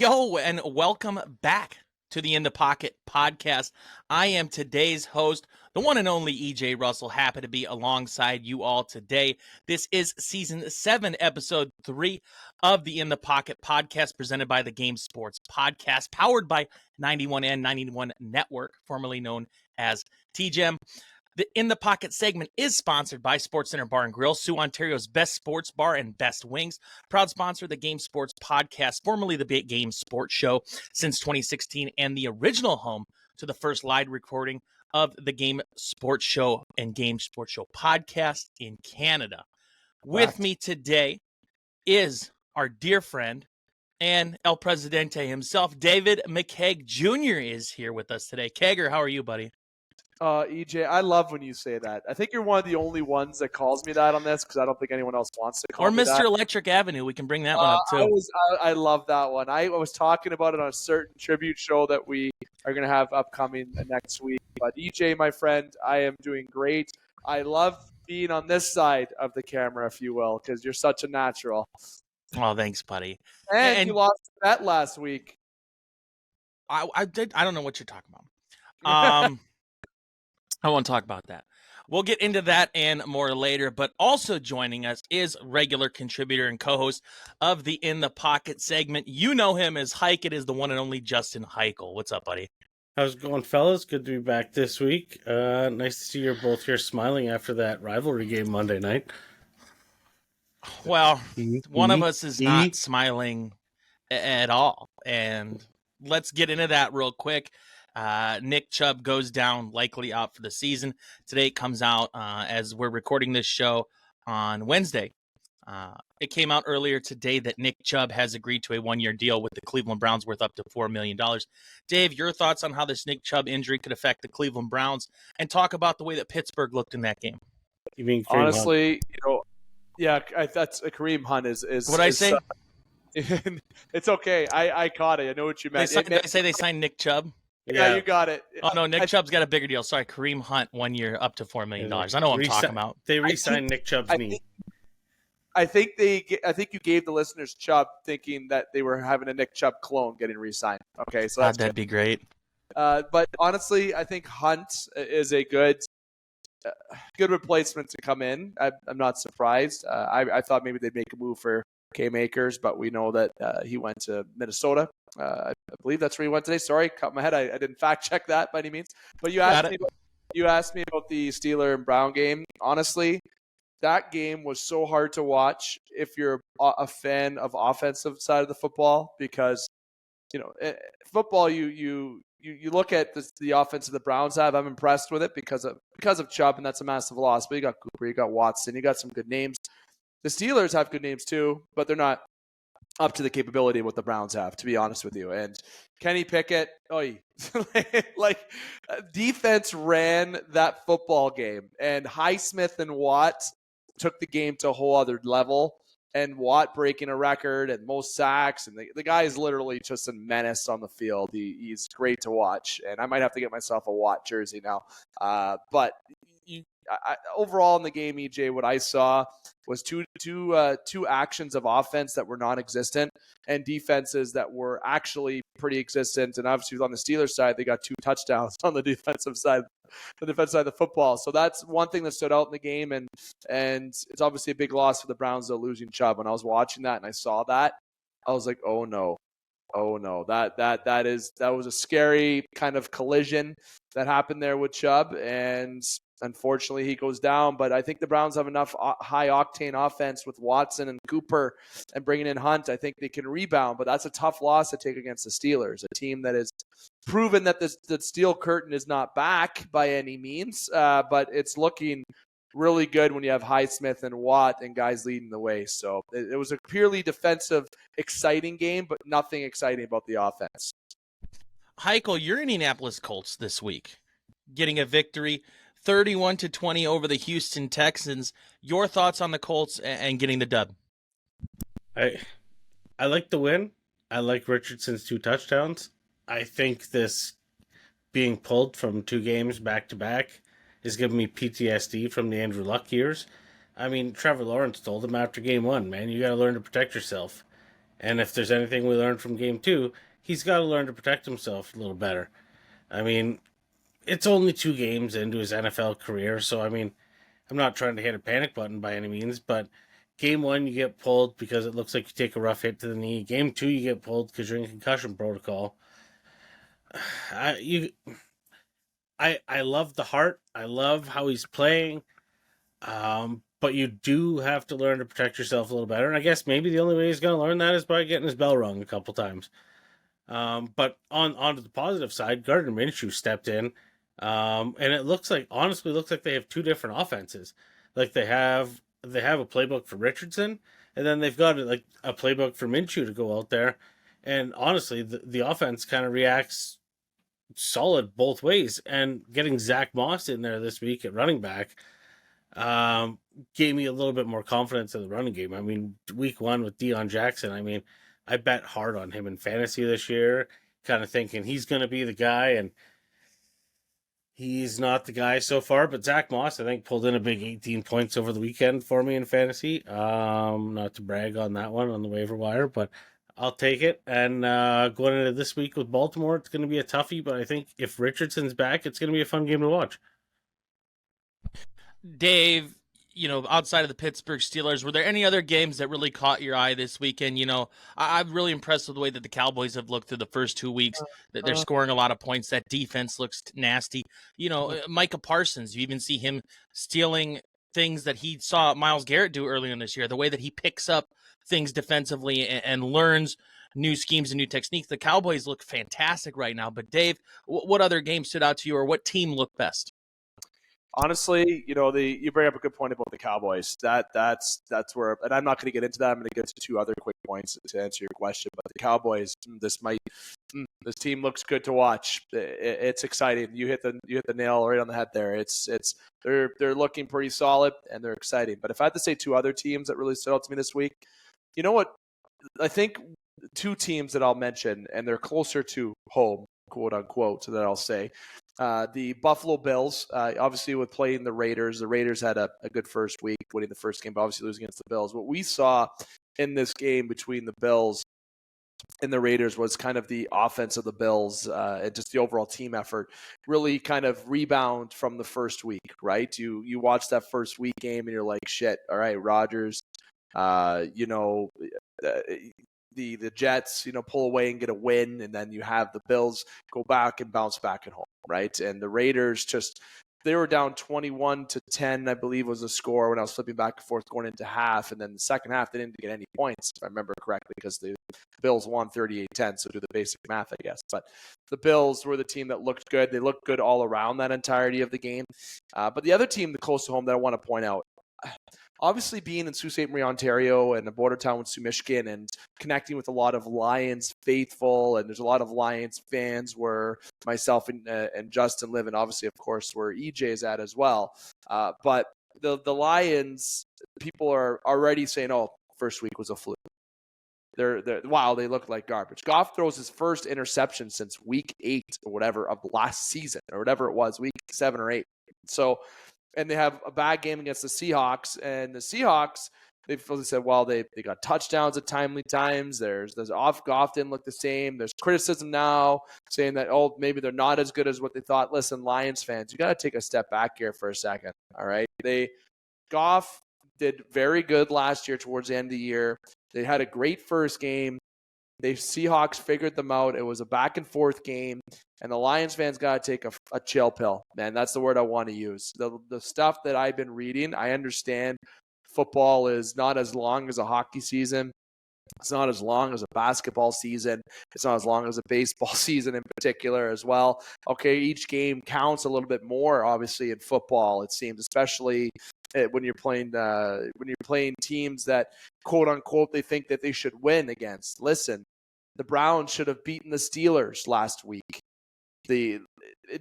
Yo, and welcome back to the In the Pocket podcast. I am today's host, the one and only EJ Russell. Happy to be alongside you all today. This is season 7, episode 3 of the In the Pocket podcast, presented by the Game Sports Podcast, powered by 91 and 91 Network, formerly known as TGEM. The In the Pocket segment is sponsored by SportsCenter Bar and Grill, Sioux, Ontario's best sports bar and best wings. Proud sponsor of the Game Sports Podcast, formerly the Big Game Sports Show, since 2016, and the original home to the first live recording of the Game Sports Show and Game Sports Show podcast in Canada. With me today is our dear friend and El Presidente himself, David McCaig Jr. is here with us today. Kegger, how are you, buddy? EJ, I love when you say that. I think you're one of the only ones that calls me that on this because I don't think anyone else wants to call me that. Or Mr. Electric Avenue. We can bring that one up too. I love that one. I was talking about it on a certain tribute show that we are going to have upcoming next week. But EJ, my friend, I am doing great. I love being on this side of the camera, if you will, because you're such a natural. Oh, thanks, buddy. And you lost that last week. I did. I don't know what you're talking about. I won't talk about that. We'll get into that and more later, but also joining us is regular contributor and co-host of the In the Pocket segment. You know him as Hykel. It is the one and only Justin Hykel. What's up, buddy? How's it going, fellas? Good to be back this week. Nice to see you're both here smiling after that rivalry game Monday night. Well, one of us is not smiling at all, and let's get into that real quick. Nick Chubb goes down, likely out for the season. Today it comes out as we're recording this show on Wednesday. It came out earlier today that Nick Chubb has agreed to a 1-year deal with the Cleveland Browns worth up to $4 million. Dave, your thoughts on how this Nick Chubb injury could affect the Cleveland Browns, and talk about the way that Pittsburgh looked in that game. You mean Kareem honestly, Hunt? That's Kareem Hunt is what I say? It's okay. I caught it. I know what you meant. Did I say they signed Nick Chubb? Yeah, you got it. Oh, no, Nick Chubb's got a bigger deal. Sorry, Kareem Hunt, 1 year, up to $4 million. I know what I'm talking about. They re-signed Nick Chubb's knee. I think you gave the listeners Chubb thinking that they were having a Nick Chubb clone getting re-signed. Okay, so that'd be great. But honestly, I think Hunt is a good replacement to come in. I'm not surprised. I thought maybe they'd make a move for Cam Akers, but we know that he went to Minnesota. I believe that's where he went today. Sorry, cut my head. I didn't fact check that by any means. But you asked me about the Steeler and Brown game. Honestly, that game was so hard to watch if you're a fan of offensive side of the football, because football you look at the offense that the Browns have. I'm impressed with it because of Chubb, and that's a massive loss. But you got Cooper, you got Watson, you got some good names. The Steelers have good names too, but they're not up to the capability of what the Browns have, to be honest with you. And Kenny Pickett, defense ran that football game, and Highsmith and Watt took the game to a whole other level. And Watt breaking a record and most sacks, and the guy is literally just a menace on the field. He's great to watch, and I might have to get myself a Watt jersey now. But overall in the game, EJ, what I saw was two actions of offense that were non-existent, and defenses that were actually pretty existent. And obviously on the Steelers side, they got 2 touchdowns on the defensive side of the football. So that's one thing that stood out in the game, and it's obviously a big loss for the Browns, though, losing Chubb. When I was watching that and I saw that, I was like, oh no, that was a scary kind of collision that happened there with Chubb, and unfortunately, he goes down. But I think the Browns have enough high-octane offense with Watson and Cooper and bringing in Hunt. I think they can rebound, but that's a tough loss to take against the Steelers, a team that has proven that the steel curtain is not back by any means, but it's looking really good when you have Highsmith and Watt and guys leading the way. So it was a purely defensive, exciting game, but nothing exciting about the offense. Hykel, your Indianapolis Colts this week getting a victory 31-20 over the Houston Texans. Your thoughts on the Colts and getting the dub? I like the win. I like Richardson's 2 touchdowns. I think this being pulled from 2 games back to back is giving me PTSD from the Andrew Luck years. I mean, Trevor Lawrence told him after game 1, man, you got to learn to protect yourself. And if there's anything we learned from game 2, he's got to learn to protect himself a little better. I mean, it's only 2 games into his NFL career, so I mean, I'm not trying to hit a panic button by any means, but game 1 you get pulled because it looks like you take a rough hit to the knee. Game 2 you get pulled because you're in concussion protocol. I love the heart. I love how he's playing. But you do have to learn to protect yourself a little better. And I guess maybe the only way he's going to learn that is by getting his bell rung a couple times. But onto the positive side, Gardner Minshew stepped in, and it looks like they have 2 different offenses. Like they have a playbook for Richardson, and then they've got like a playbook for Minshew to go out there. And honestly, the offense kind of reacts solid both ways. And getting Zach Moss in there this week at running back gave me a little bit more confidence in the running game. I mean, week 1 with Deion Jackson, I mean, I bet hard on him in fantasy this year, kind of thinking he's going to be the guy, and he's not the guy so far. But Zach Moss, I think, pulled in a big 18 points over the weekend for me in fantasy. Not to brag on that one on the waiver wire, but I'll take it. And going into this week with Baltimore, it's going to be a toughie, but I think if Richardson's back, it's going to be a fun game to watch. Dave, outside of the Pittsburgh Steelers, were there any other games that really caught your eye this weekend? I'm really impressed with the way that the Cowboys have looked through the first 2 weeks, that they're scoring a lot of points. That defense looks nasty. Micah Parsons, you even see him stealing things that he saw Myles Garrett do earlier in this year, the way that he picks up things defensively and learns new schemes and new techniques. The Cowboys look fantastic right now. But Dave, what other game stood out to you, or what team looked best? Honestly, you bring up a good point about the Cowboys. That's where, and I'm not going to get into that. I'm going to get to 2 other quick points to answer your question. But the Cowboys, this team looks good to watch. It's exciting. You hit the nail right on the head there. They're looking pretty solid and they're exciting. But if I had to say 2 other teams that really stood out to me this week, you know what? I think 2 teams that I'll mention, and they're closer to home, quote unquote, that I'll say. The Buffalo Bills, obviously with playing the Raiders had a good first week, winning the first game, but obviously losing against the Bills. What we saw in this game between the Bills and the Raiders was kind of the offense of the Bills, and just the overall team effort really kind of rebound from the first week, right? You watch that first week game and you're like, shit, all right, Rodgers, the Jets, pull away and get a win, and then you have the Bills go back and bounce back at home, right? And the Raiders they were down 21-10, I believe was the score when I was flipping back and forth going into half, and then the second half they didn't get any points, if I remember correctly, because the Bills won 38-10, so do the basic math, I guess. But the Bills were the team that looked good. They looked good all around that entirety of the game. But the other team, the close to home that I want to point out, obviously being in Sault Ste. Marie, Ontario, and a border town with Sault, Michigan, and connecting with a lot of Lions faithful, and there's a lot of Lions fans where myself and Justin live, and obviously, of course, where EJ is at as well. But the Lions, people are already saying, "Oh, first week was a fluke." Wow, they look like garbage. Goff throws his first interception since week 8 or whatever of last season, or whatever it was, week 7 or 8. So. And they have a bad game against the Seahawks. And the Seahawks, they've said, well, they got touchdowns at timely times. There's Goff didn't look the same. There's criticism now saying that, maybe they're not as good as what they thought. Listen, Lions fans, you got to take a step back here for a second. All right. Goff did very good last year towards the end of the year. They had a great first game. The Seahawks figured them out. It was a back and forth game, and the Lions fans got to take a chill pill, man. That's the word I want to use. The stuff that I've been reading, I understand football is not as long as a hockey season. It's not as long as a basketball season. It's not as long as a baseball season in particular as well. Okay, each game counts a little bit more, obviously, in football, it seems, especially when you're playing teams that, quote unquote, they think that they should win against. Listen, the Browns should have beaten the Steelers last week. It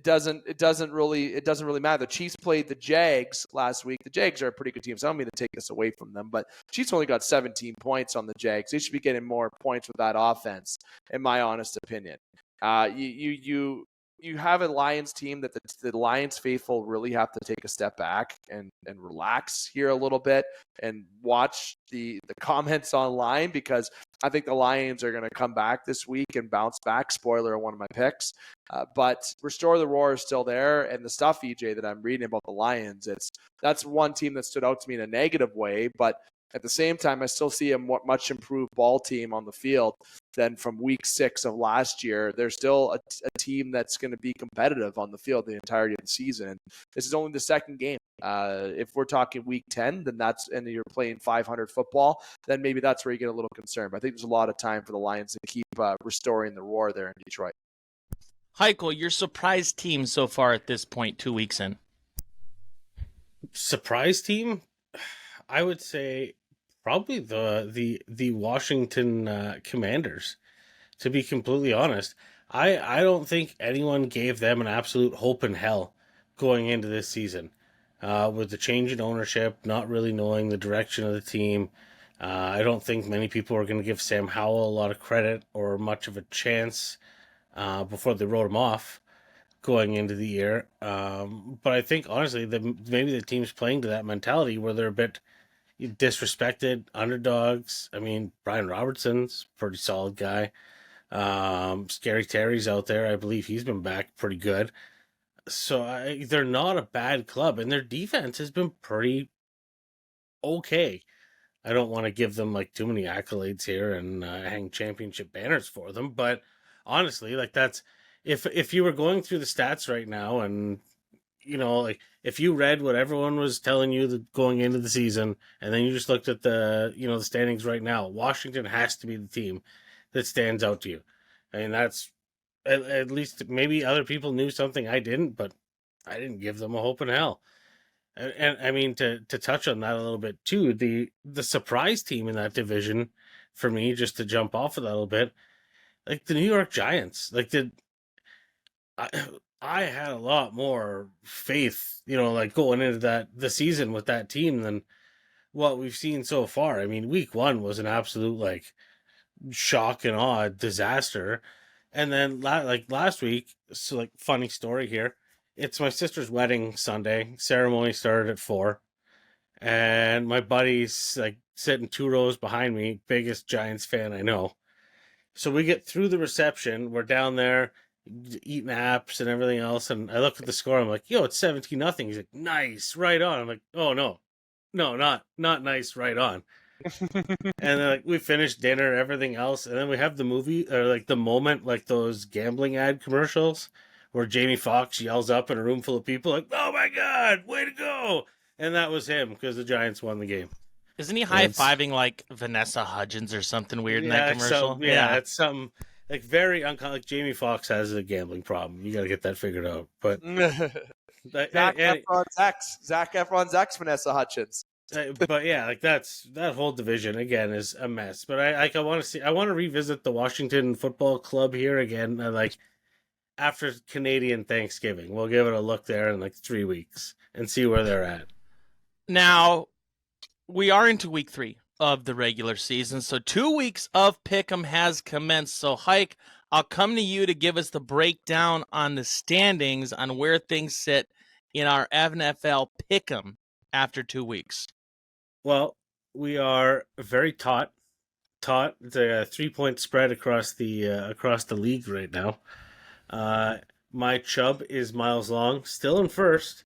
doesn't really matter. The Chiefs played the Jags last week. The Jags are a pretty good team, so I don't mean to take this away from them, but Chiefs only got 17 points on the Jags. They should be getting more points with that offense, in my honest opinion. You have a Lions team that the Lions faithful really have to take a step back and relax here a little bit and watch the comments online, because I think the Lions are going to come back this week and bounce back. Spoiler on one of my picks. But Restore the Roar is still there. And the stuff, EJ, that I'm reading about the Lions, that's one team that stood out to me in a negative way. But at the same time, I still see a much improved ball team on the field than from week 6 of last year. There's still a team that's going to be competitive on the field the entirety of the season. And this is only the second game. If we're talking week 10, and you're playing 500 football, then maybe that's where you get a little concerned. But I think there's a lot of time for the Lions to keep restoring the roar there in Detroit. Hykel, your surprise team so far at this point, 2 weeks in. Surprise team? I would say probably the Washington Commanders, to be completely honest. I don't think anyone gave them an absolute hope in hell going into this season. With the change in ownership, not really knowing the direction of the team, I don't think many people are going to give Sam Howell a lot of credit or much of a chance before they wrote him off going into the year. But I think, honestly, maybe the team's playing to that mentality where they're a bit disrespected, underdogs. I mean, Brian Robertson's a pretty solid guy. Scary Terry's out there. I believe he's been back pretty good. So they're not a bad club, and their defense has been pretty okay. I don't want to give them like too many accolades here and hang championship banners for them, but honestly, like that's if you were going through the stats right now, and like if you read what everyone was telling you going into the season, and then you just looked at the the standings right now, Washington has to be the team that stands out to you. I mean, that's at least maybe other people knew something I didn't, but I didn't give them a hope in hell. And I mean, to touch on that a little bit too, the surprise team in that division for me, just to jump off of that a little bit, like the New York Giants, I had a lot more faith, like going into the season with that team than what we've seen so far. I mean, week 1 was an absolute like shock and awe disaster. And then last week, so like funny story here, it's my sister's wedding Sunday. Ceremony started at 4. And my buddy's like sitting 2 rows behind me, biggest Giants fan I know. So we get through the reception, we're down there eating apps and everything else, and I look at the score, I'm like, yo, it's 17-0. He's like, nice, right on. I'm like, oh no, not nice, right on. And then we finished dinner, everything else, and then we have the movie or like the moment, like those gambling ad commercials where Jamie Foxx yells up in a room full of people like, oh my god, way to go. And that was him because the Giants won the game. Isn't he high-fiving like Vanessa Hudgens or something weird in that commercial? Yeah, it's something like very uncommon. Like Jamie Foxx has a gambling problem. You got to get that figured out. But Zac Efron's ex, Vanessa Hudgens. But yeah, like that whole division again is a mess. But I want to revisit the Washington Football Club here again. Like after Canadian Thanksgiving, we'll give it a look there in like 3 weeks and see where they're at. Now we are into week 3 of the regular season, so 2 weeks of Pick'em has commenced. So Hike, I'll come to you to give us the breakdown on the standings on where things sit in our NFL Pick'em after 2 weeks. Well, we are very taut. It's a 3-point spread across the league right now. My Chubb is miles long, still in first,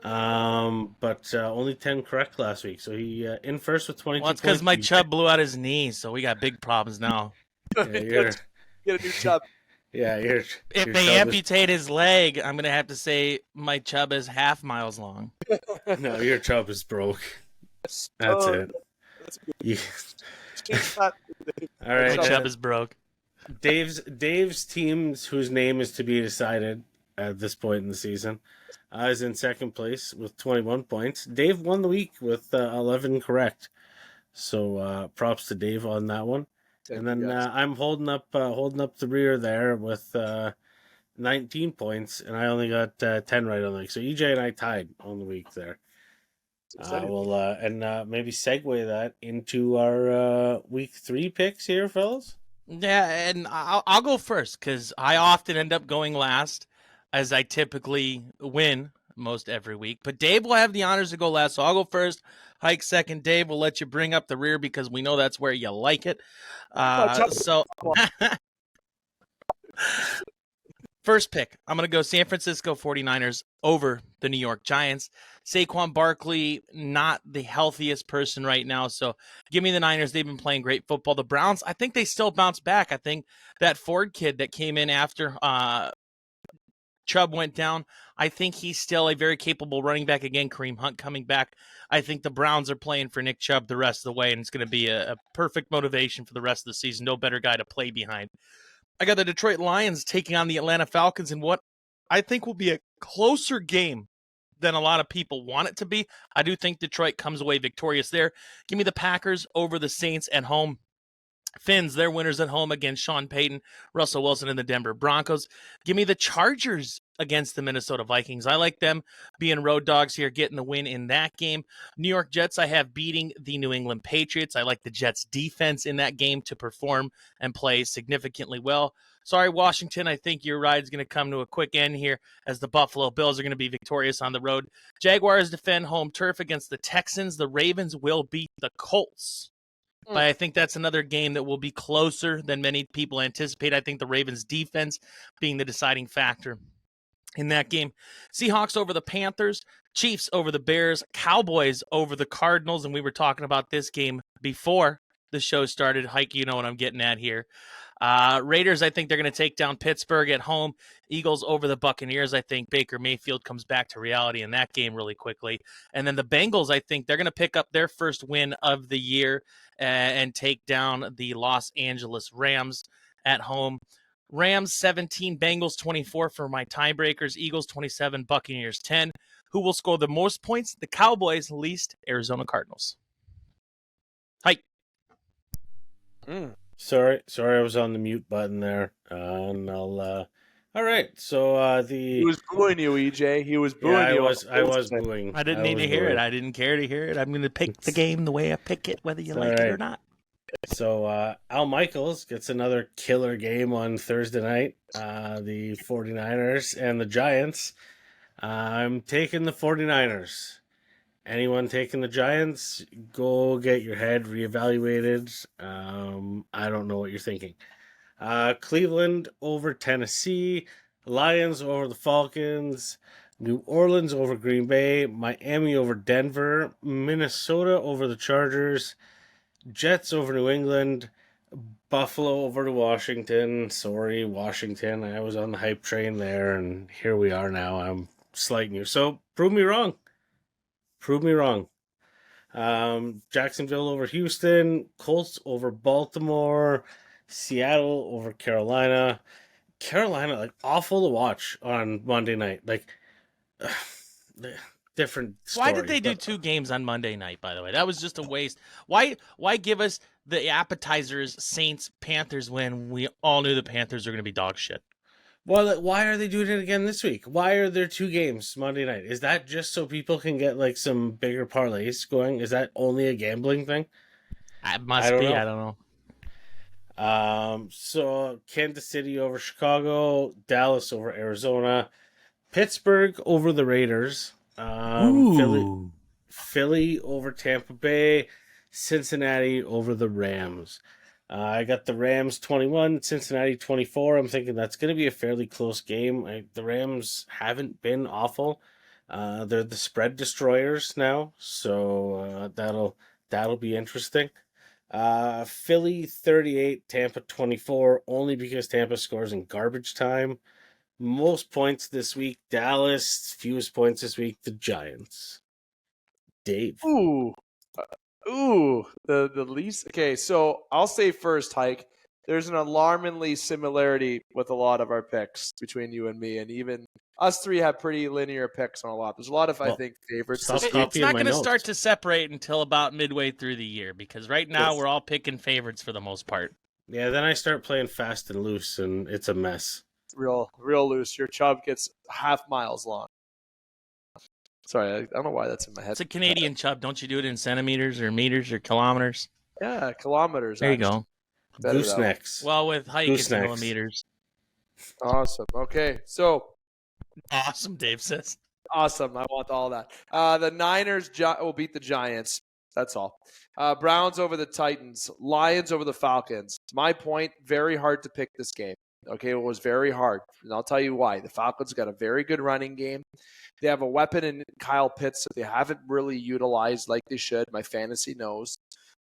but only 10 correct last week. So he in first with 22 Well, it's because my Chubb blew out his knee, so we got big problems now. Yeah, Get a new Chubb. Yeah, if they amputate his leg, I'm going to have to say my Chubb is half miles long. No, your Chubb is broke. That's it. That's Yeah. All right. My Chubb is broke. Dave's teams, whose name is to be decided at this point in the season, is in second place with 21 points. Dave won the week with 11 correct. So props to Dave on that one. And then I'm holding up the rear there with 19 points, and I only got 10 right on the week. So EJ and I tied on the week there. We'll maybe segue that into our week 3 picks here, fellas. Yeah, and I'll go first because I often end up going last, as I typically win most every week. But Dave will have the honors to go last, so I'll go first. Hike second. Dave, will let you bring up the rear because we know that's where you like it. So first pick, I'm going to go San Francisco 49ers over the New York Giants. Saquon Barkley, not the healthiest person right now, so give me the Niners. They've been playing great football. The Browns, I think they still bounce back. I think that Ford kid that came in after Chubb went down, I think he's still a very capable running back. Again, Kareem Hunt coming back. I think the Browns are playing for Nick Chubb the rest of the way, and it's going to be a perfect motivation for the rest of the season. No better guy to play behind. I got the Detroit Lions taking on the Atlanta Falcons in what I think will be a closer game than a lot of people want it to be. I do think Detroit comes away victorious there. Give me the Packers over the Saints at home. Finns, they're winners at home against Sean Payton, Russell Wilson, and the Denver Broncos. Give me the Chargers against the Minnesota Vikings. I like them being road dogs here, getting the win in that game. New York Jets, I have beating the New England Patriots. I like the Jets defense in that game to perform and play significantly well. Sorry, Washington, I think your ride's going to come to a quick end here as the Buffalo Bills are going to be victorious on the road. Jaguars defend home turf against the Texans. The Ravens will beat the Colts. But I think that's another game that will be closer than many people anticipate. I think the Ravens' defense being the deciding factor in that game. Seahawks over the Panthers, Chiefs over the Bears, Cowboys over the Cardinals, and we were talking about this game before the show started. Hike, you know what I'm getting at here. Raiders, I think they're going to take down Pittsburgh at home. Eagles over the Buccaneers. I think Baker Mayfield comes back to reality in that game really quickly. And then the Bengals, I think they're going to pick up their first win of the year and take down the Los Angeles Rams at home. Rams 17, Bengals 24 for my tiebreakers. Eagles 27, Buccaneers 10. Who will score the most points? The Cowboys, least Arizona Cardinals. Hike. Sorry, I was on the mute button there. And I'll. All right, so He was booing you, EJ. He was booing you. I was booing. I didn't need to hear it. I didn't care to hear it. I'm going to pick the game the way I pick it, whether you like it or not. So Al Michaels gets another killer game on Thursday night. The 49ers and the Giants. I'm taking the 49ers. Anyone taking the Giants, go get your head reevaluated. I don't know what you're thinking. Cleveland over Tennessee, Lions over the Falcons, New Orleans over Green Bay, Miami over Denver, Minnesota over the Chargers, Jets over New England, Buffalo over to Washington. Sorry, Washington. I was on the hype train there, and here we are now. I'm slighting you. So, prove me wrong. Jacksonville over Houston, Colts over Baltimore, Seattle over Carolina. Carolina, like, awful to watch on Monday night. Like, different story. Why did they do two games on Monday night, by the way? That was just a waste. Why give us the appetizers, Saints, Panthers, when we all knew the Panthers are going to be dog shit? Well, why are they doing it again this week? Why are there two games Monday night? Is that just so people can get like some bigger parlays going? Is that only a gambling thing? It must be. I don't know. So Kansas City over Chicago, Dallas over Arizona, Pittsburgh over the Raiders, Philly over Tampa Bay, Cincinnati over the Rams. I got the Rams 21, Cincinnati 24. I'm thinking that's going to be a fairly close game. The Rams haven't been awful. They're the spread destroyers now, so that'll be interesting. Philly 38, Tampa 24, only because Tampa scores in garbage time. Most points this week, Dallas. Fewest points this week, the Giants. Dave. The least. Okay, so I'll say first, Hike. There's an alarmingly similarity with a lot of our picks between you and me, and even us three have pretty linear picks on a lot. There's a lot of, I think, favorites. It's not going to start to separate until about midway through the year, because right now we're all picking favorites for the most part. Yeah, then I start playing fast and loose, and it's a mess. Real loose. Your chub gets half miles long. Sorry, I don't know why that's in my head. It's a Canadian chub. Don't you do it in centimeters or meters or kilometers? Yeah, kilometers. There you go. Goosenecks. Well, with Hike, it's millimeters. Awesome. Okay, so. Awesome, Dave says. Awesome. I want all that. The Niners will beat the Giants. That's all. Browns over the Titans. Lions over the Falcons. My point, very hard to pick this game. Okay, it was very hard. And I'll tell you why. The Falcons got a very good running game. They have a weapon in Kyle Pitts that they haven't really utilized like they should. My fantasy knows.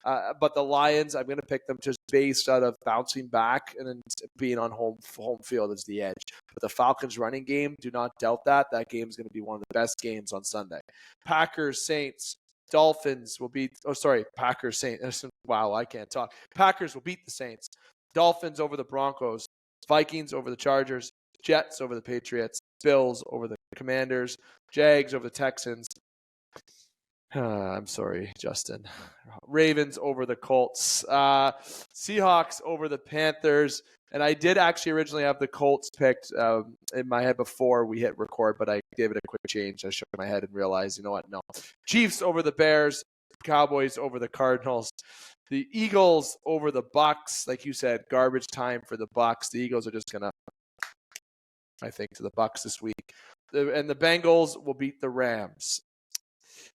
But the Lions, I'm going to pick them just based out of bouncing back and then being on home field as the edge. But the Falcons running game, do not doubt that. That game is going to be one of the best games on Sunday. Packers, Saints, Dolphins will beat Packers, Saints. Wow, I can't talk. Packers will beat the Saints. Dolphins over the Broncos. Vikings over the Chargers. Jets over the Patriots. Bills over the Commanders. Jags over the Texans. I'm sorry, Justin. Ravens over the Colts. Seahawks over the Panthers. And I did actually originally have the Colts picked in my head before we hit record, but I gave it a quick change. I shook my head and realized, you know what? No. Chiefs over the Bears. Cowboys over the Cardinals. The Eagles over the Bucks. Like you said, garbage time for the Bucks. The Eagles are just going to, I think, to the Bucks this week. And the Bengals will beat the Rams.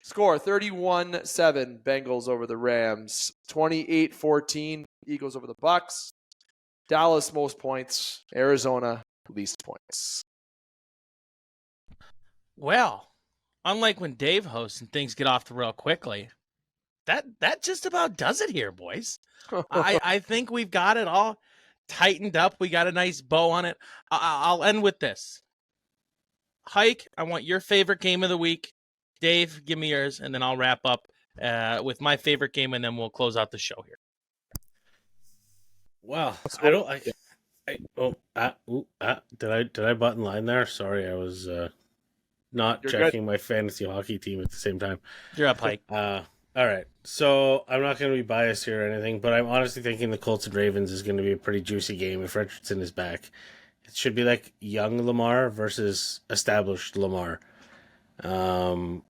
Score 31-7 Bengals over the Rams. 28-14 Eagles over the Bucks. Dallas most points. Arizona least points. Well, unlike when Dave hosts and things get off the rail quickly, that just about does it here, boys. I think we've got it all tightened up. We got a nice bow on it. I'll end with this. Hike, I want your favorite game of the week. Dave, give me yours, and then I'll wrap up with my favorite game, and then we'll close out the show here. Well, did I button line there? Sorry, I was not You're checking my fantasy hockey team at the same time. You're up, Hike. All right, so I'm not going to be biased here or anything, but I'm honestly thinking the Colts and Ravens is going to be a pretty juicy game if Richardson is back. It should be like young Lamar versus established Lamar. And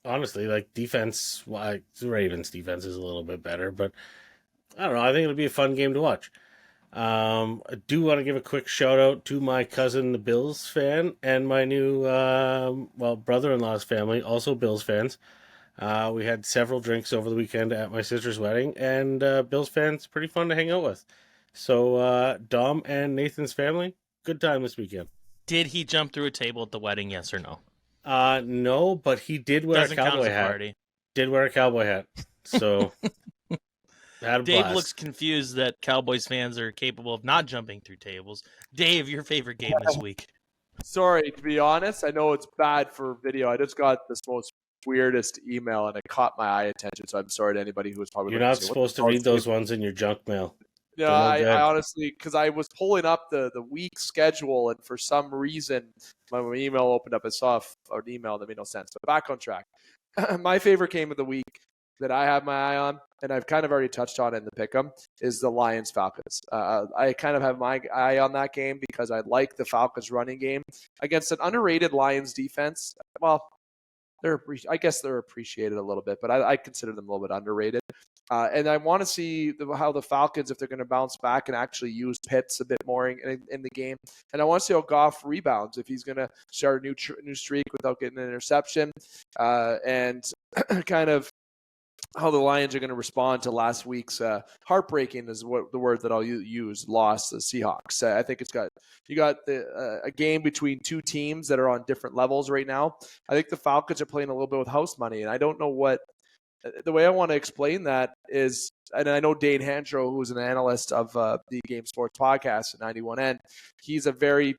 honestly, like defense, the Ravens defense is a little bit better, but I don't know. I think it'll be a fun game to watch. I do want to give a quick shout out to my cousin, the Bills fan, and my new, brother-in-law's family, also Bills fans. We had several drinks over the weekend at my sister's wedding, and Bills fans, pretty fun to hang out with. So, Dom and Nathan's family, good time this weekend. Did he jump through a table at the wedding, yes or no? No, but he did wear Doesn't a cowboy count as a hat. party. Did wear a cowboy hat. So, had a Dave blast. looks confused that Cowboys fans are capable of not jumping through tables. Dave, your favorite game this week? Sorry, to be honest, I know it's bad for video. I just got this most weirdest email, and it caught my eye attention, so I'm sorry to anybody who was probably... You're not supposed to read those ones in your junk mail. Yeah, I honestly, because I was pulling up the week schedule, and for some reason, my email opened up. I saw an email that made no sense. But back on track. My favorite game of the week that I have my eye on, and I've kind of already touched on it in the pick'em, is the Lions-Falcons. I kind of have my eye on that game because I like the Falcons running game against an underrated Lions defense. Well, I guess they're appreciated a little bit, but I consider them a little bit underrated. And I want to see how the Falcons, if they're going to bounce back and actually use Pitts a bit more in the game. And I want to see how Goff rebounds, if he's going to start a new streak without getting an interception, and kind of how the Lions are going to respond to last week's heartbreaking is what the word that I'll use, loss to the Seahawks. I think you got a game between two teams that are on different levels right now. I think the Falcons are playing a little bit with house money, and I don't know what the way I want to explain that is, and I know Dane Handro, who's an analyst of the Game Sports podcast at 91N, he's very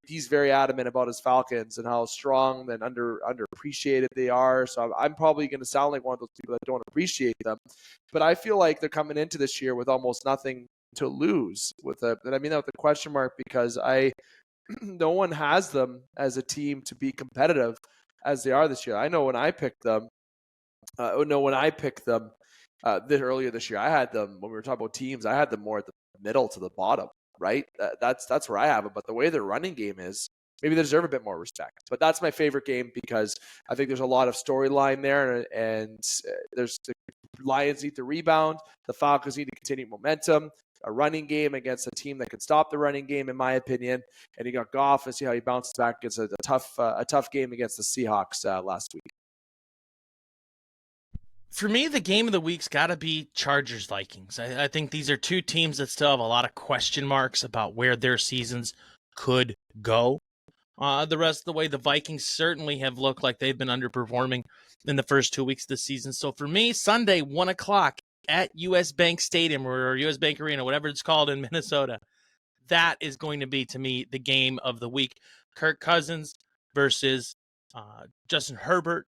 adamant about his Falcons and how strong and underappreciated they are. So I'm probably going to sound like one of those people that don't appreciate them. But I feel like they're coming into this year with almost nothing to lose. And I mean that with a question mark, because no one has them as a team to be competitive as they are this year. I know when I picked them. Earlier this year, I had them, when we were talking about teams, I had them more at the middle to the bottom, right? That's where I have them. But the way their running game is, maybe they deserve a bit more respect. But that's my favorite game because I think there's a lot of storyline there, and there's the Lions need to rebound. The Falcons need to continue momentum. a running game against a team that could stop the running game, in my opinion. And you got Goff and see how he bounces back against a tough game against the Seahawks last week. For me, the game of the week's got to be Chargers Vikings. I think these are two teams that still have a lot of question marks about where their seasons could go. The rest of the way, the Vikings certainly have looked like they've been underperforming in the first 2 weeks of the season. So for me, Sunday, 1 o'clock at US Bank Stadium or US Bank Arena, whatever it's called in Minnesota, that is going to be, to me, the game of the week. Kirk Cousins versus Justin Herbert.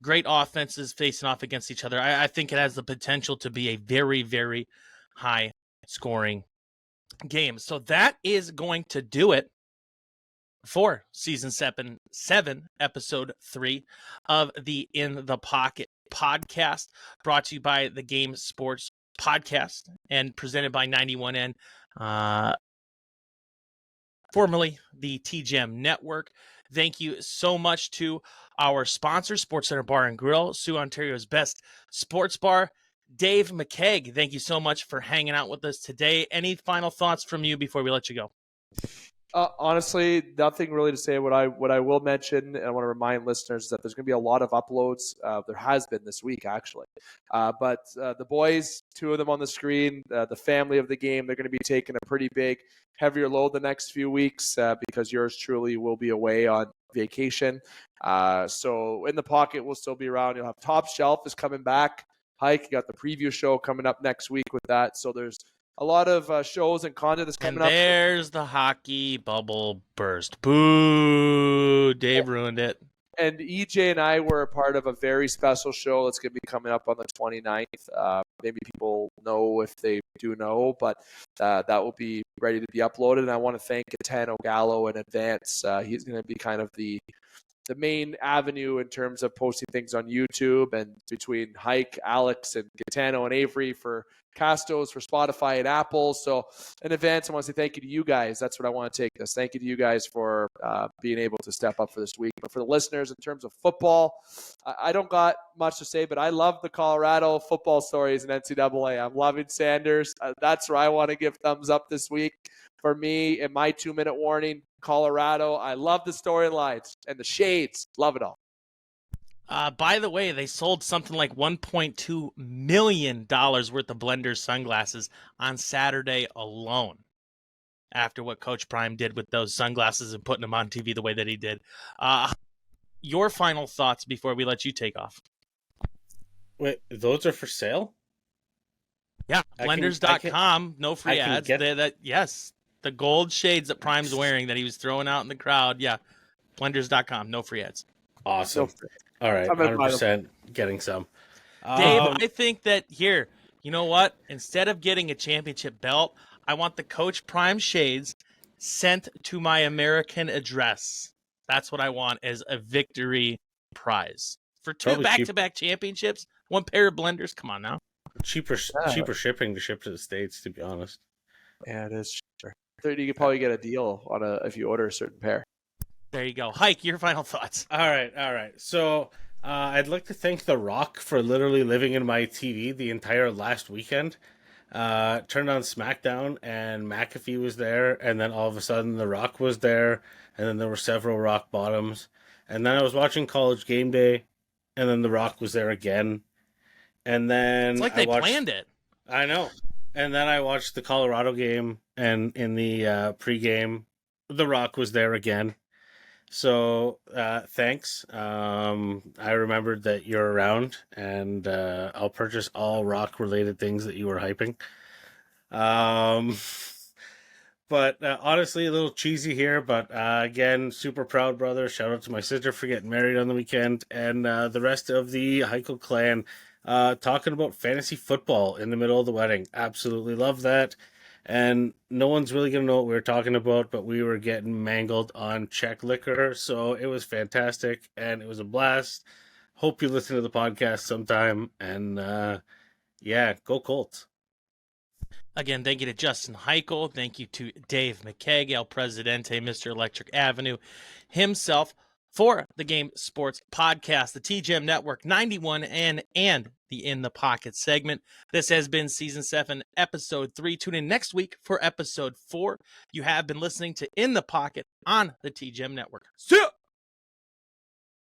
Great offenses facing off against each other. I think it has the potential to be a very, very high scoring game. So that is going to do it for season 7, episode 3 of the In the Pocket podcast, brought to you by the Game Sports Podcast and presented by 91N, formerly the TGEM Network. Thank you so much to our sponsor, Sports Center Bar and Grill, Sioux, Ontario's best sports bar. Dave McCaig, thank you so much for hanging out with us today. Any final thoughts from you before we let you go? Honestly, nothing really to say. What I will mention, and I want to remind listeners, is that there's going to be a lot of uploads. There has been this week, actually. But the boys, 2 of them on the screen, the family of the game, they're going to be taking a pretty big, heavier load the next few weeks because yours truly will be away on vacation. So In the Pocket will still be around. You'll have Top Shelf is coming back. Hike, you got the preview show coming up next week with that. So there's a lot of shows and content that's coming up. And there's the hockey bubble burst. Boo! Dave ruined it. And EJ and I were a part of a very special show that's going to be coming up on the 29th. Maybe people know if they do know, but that will be ready to be uploaded. And I want to thank Gaetano Gallo in advance. He's going to be kind of the main avenue in terms of posting things on YouTube, and between Hike, Alex, and Gaetano and Avery for Castos, for Spotify and Apple. So in advance, I want to say thank you to you guys. That's what I want to take this. Thank you to you guys for being able to step up for this week. But for the listeners, in terms of football, I don't got much to say, but I love the Colorado football stories in NCAA. I'm loving Sanders. That's where I want to give thumbs up this week. For me, in my 2-minute warning, Colorado. I love the storylines and the shades. Love it all. By the way, they sold something like $1.2 million worth of Blenders sunglasses on Saturday alone, after what Coach Prime did with those sunglasses and putting them on TV the way that he did. Your final thoughts before we let you take off. Wait, those are for sale? Yeah, blenders.com, no free ads. Yes, the gold shades that Prime's wearing that he was throwing out in the crowd. Yeah, blenders.com, no free ads. Awesome. All right, 100% getting some. Dave, I think that here, you know what? Instead of getting a championship belt, I want the Coach Prime shades sent to my American address. That's what I want as a victory prize. For 2 back-to-back championships, 1 pair of blenders. Come on now. Cheaper shipping to ship to the States, to be honest. Yeah, it is cheaper. You could probably get a deal on if you order a certain pair. There you go. Hike, your final thoughts. All right. So I'd like to thank The Rock for literally living in my TV the entire last weekend. Turned on SmackDown and McAfee was there, and then all of a sudden The Rock was there, and then there were several Rock bottoms. And then I was watching College Game Day, and then The Rock was there again. And then it's like they planned it. I know. And then I watched the Colorado game, and in the pregame, The Rock was there again. So thanks. I remembered that you're around, and I'll purchase all Rock-related things that you were hyping. But honestly, a little cheesy here, but again, super proud, brother. Shout out to my sister for getting married on the weekend, and the rest of the Hykel clan talking about fantasy football in the middle of the wedding. Absolutely love that. And no one's really going to know what we were talking about, but we were getting mangled on Czech liquor, so it was fantastic, and it was a blast. Hope you listen to the podcast sometime, and yeah, go Colts. Again, thank you to Justin Hykel. Thank you to Dave McCaig, El Presidente, Mr. Electric Avenue himself. for the Game Sports Podcast, the TGEM Network 91 and the In the Pocket segment. This has been Season 7, Episode 3. Tune in next week for Episode 4. You have been listening to In the Pocket on the TGEM Network. See ya!